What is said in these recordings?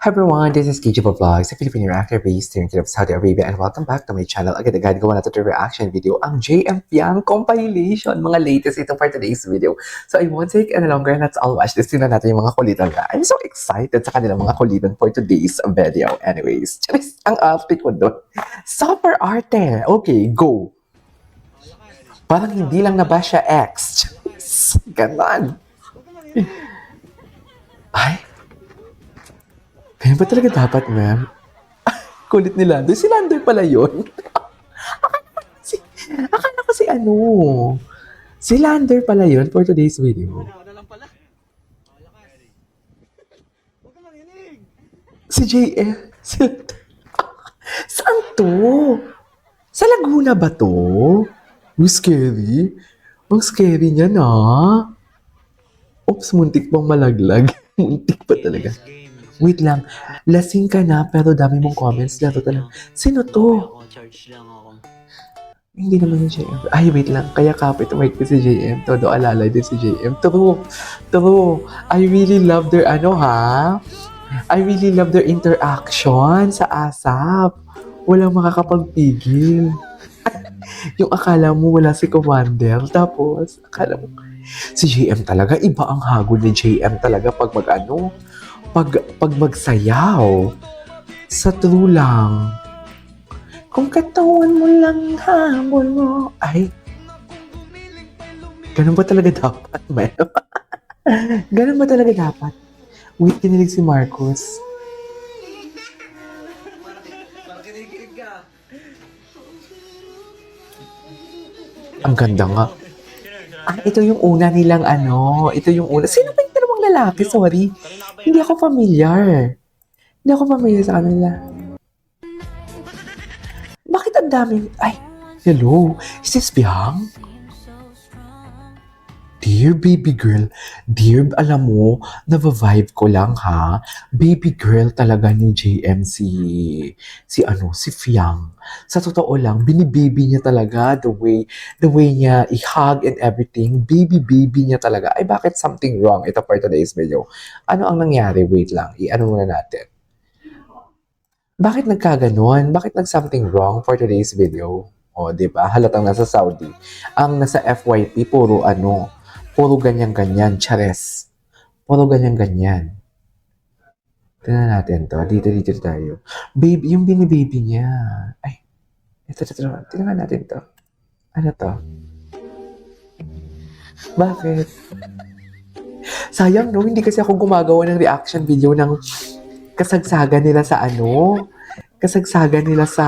Hi everyone, this is KJ Vlogs, a Filipino reactor based here in Kingdom of Saudi Arabia, and welcome back to my channel. Agad-agad gawa natin yung reaction video, ang JM Piang compilation, mga latest ito for today's video. So I won't take any longer, let's all watch this. Tingnan natin yung mga kulitan ka. I'm so excited sa kanilang mga kulitan for today's video. Anyways, charis, ang outfit ko doon. Super arte. Okay, go. Parang hindi lang na ba siya ex? Charis, ganon. Ay, kaya ba talaga dapat, ma'am? Kulit ni Lander. Si Lander pala yun. Akala ko si ano. Si Lander pala yun for today's video. Si JF. Saan to? Sa Laguna ba to? Ang scary. Ang scary niya na. Oops, muntik pang malaglag. Muntik pa talaga. Wait lang, lasing ka na pero dami mong comments na to talaga. Sino to? Charge lang ako. Hindi naman yung JM. Ay, wait lang. Kaya kapit umay ko si JM. Todo alalay din si JM. True. True. I really love their I really love their interaction sa ASAP. Walang makakapagpigil. Yung akala mo wala si Commander. Tapos, akala mo, si JM talaga, iba ang hagod ni JM talaga pag pag magsayaw. Sa true lang. Kung katawan mo lang habol mo. Ay, ganun ba talaga dapat, man? Ganun ba talaga dapat? Wait, kinilig si Marcos. Ang ganda nga. Ito yung una nilang Ito yung una. Sino ba yung dalawang lalaki? Sorry. Hindi ako familiar. Hindi ako familiar sa kanila. Bakit ang daming... Ay, hello. Is this Biang? Dear baby girl, dear, alam mo, nava-vibe ko lang ha. Baby girl talaga ni JM si Fiang. Sa totoo lang, binibaby niya talaga the way niya i-hug and everything. Baby niya talaga. Ay, bakit something wrong? Ito for today's video. Ano ang nangyari? Wait lang. I-ano muna natin. Bakit nagkaganon? Bakit nag-something wrong for today's video? O, di ba? Halatang nasa Saudi. Ang nasa FYP, puro ganyan-ganyan, chares. Puro ganyan-ganyan. Tingnan natin to. Dito tayo. Baby, yung binibaby niya. Ay, ito. Tingnan natin to. Ano to? Bakit? Sayang, no? Hindi kasi ako gumagawa ng reaction video ng kasagsagan nila sa kasagsagan nila sa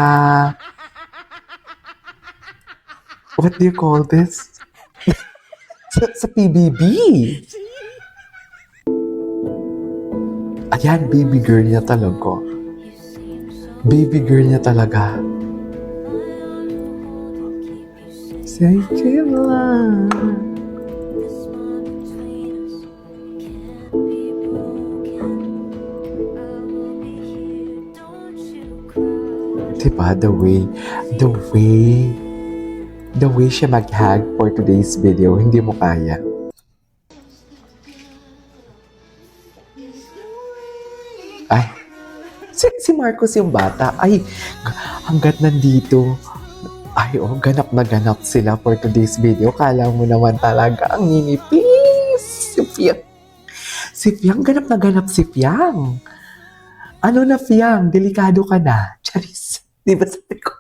what do you call this? sa PBB. Ayan, baby girl niya talaga. Baby girl niya talaga. Say lang. Diba, the way siya mag-hag for today's video, hindi mo kaya. Ay, si Marcos yung bata. Ay, hanggat nandito. Ay, ganap na ganap sila for today's video. Kala mo naman talaga, ang ninipis. Si Fiang, ganap na ganap si Fiang. Ano na, Fiang? Delikado ka na. Charis. Di ba sabi ko?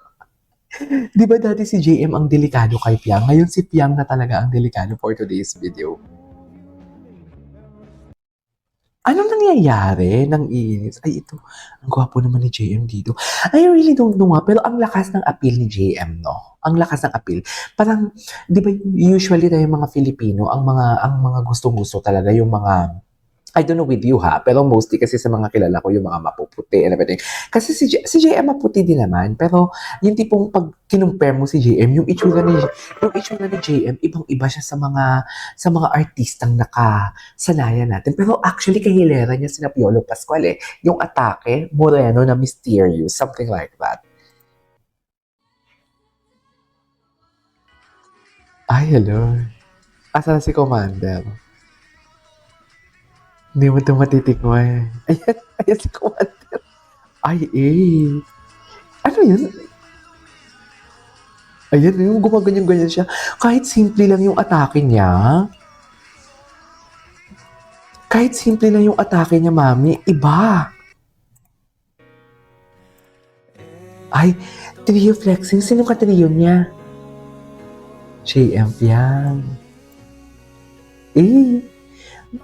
Di ba dati si JM ang delikado kay Fiang? Ngayon si Fiang na talaga ang delikado for today's video. Anong nangyayari nang iinis? Ay, ito. Ang gwapo naman ni JM dito. I really don't know nga, pero ang lakas ng appeal ni JM, no? Ang lakas ng appeal. Parang, di ba usually tayo mga Filipino, ang mga gustong-gusto talaga yung mga I don't know with you ha, pero mostly kasi sa mga kilala ko yung mga mapuputi and everything. Kasi si JM maputi din naman, pero yung tipong pag kinumpare mo si JM, yung itsura ni JM, ibang-iba siya sa mga artistang nakasanayan natin. Pero actually, kahilera niya sina Piolo Pascual eh. Yung atake, moreno na mysterious, something like that. Ay, hello. Asa si Commander? Hindi mo ito matitikman. Ayan, ayan si Commander. Ay, eh. Ano yun? Ayan, yung gumaganyan-ganyan siya. Kahit simple lang yung atake niya. Kahit simple lang yung atake niya, mami, iba. Ay, trio flexing. Sino ka trio niya? JM yan. Eh,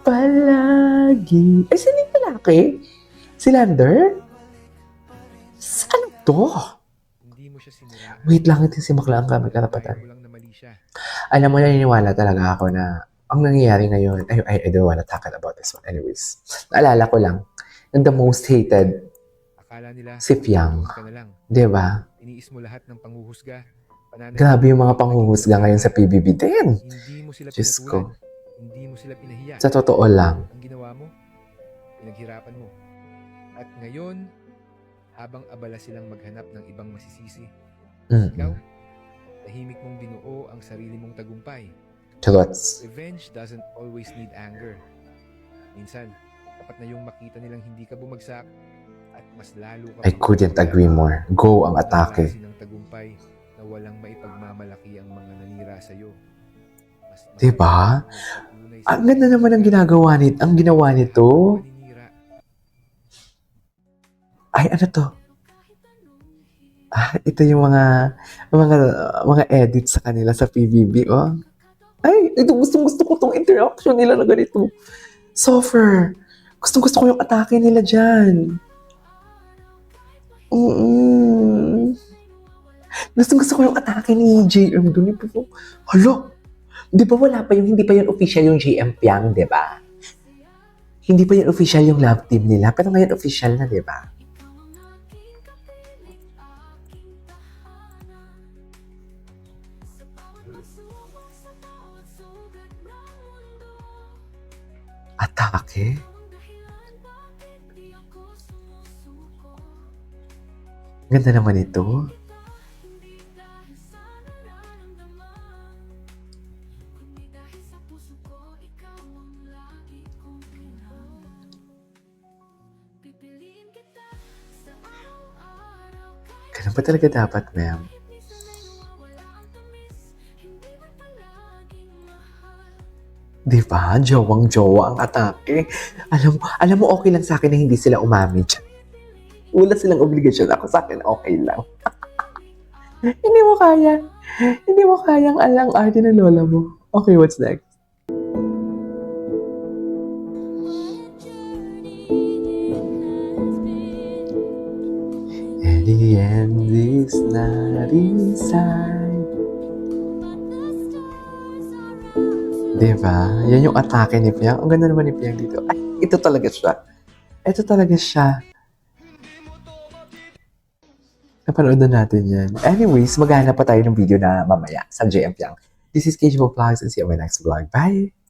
palagi. Ay, sino yung palaki? Si Lander? Ano to? Hindi mo siya siniraan. Wait lang, ito si Makla ang kami Kaya karapatan. mo lang na mali siya. Alam mo, naniniwala talaga ako na ang nangyayari ngayon, I don't wanna talk about this one. Anyways, naalala ko lang, and the most hated, Akala nila, si Fiang. ka na lang. Di ba? Iniis mo lahat ng panghuhusga. Grabe yung mga panghuhusga ngayon sa PBB din. Hindi mo sila Diyos ko. pinatulan. Hindi mo sila pinahiya. Sa totoo lang. Ang ginawa mo, pinaghirapan mo. At ngayon, habang abala silang maghanap ng ibang masisisi, ikaw, Mm-mm. tahimik mong binuo ang sarili mong tagumpay. Chulots. Revenge doesn't always need anger. Minsan, dapat na yung makita nilang hindi ka bumagsak at mas lalo ka I couldn't agree more. Go ang atake. ng tagumpay na walang maipagmamalaki ang mga nanira sa'yo. Mas Diba? magpatunay sa Ang ganda naman ang ginawa nito. paninira. Ay, ano to? Ito yung mga edits sa kanila sa PBB, oh. Ay, ito gusto ko tong interaction nila na ganito. Suffer. Gusto ko yung atake nila dyan. Gusto ko yung atake ni JM doon. Hala, di ba hindi pa yun official yung JM Piang, di ba? Hindi pa yun official yung love team nila, pero ngayon official na, di ba? Atake? Ganda naman ito. Ganun ba talaga dapat, ma'am? Di ba? Jowang-jowa ang atake. Alam mo, okay lang sa akin na hindi sila umamin. Wala silang obligasyon. Ako sa akin, okay lang. Hindi mo kaya. Hindi mo kayang alang arte ng lola mo. Okay, what's next? And the end is not inside. Diba? Yan yung atake ni Piang. Ang ganda naman ni Piang dito. Ay, ito talaga siya. Ito talaga siya. Napanood na natin yan. Anyways, maghanap pa tayo ng video na mamaya sa JM Piang. This is KJ Vlogs and see you on my next vlog. Bye!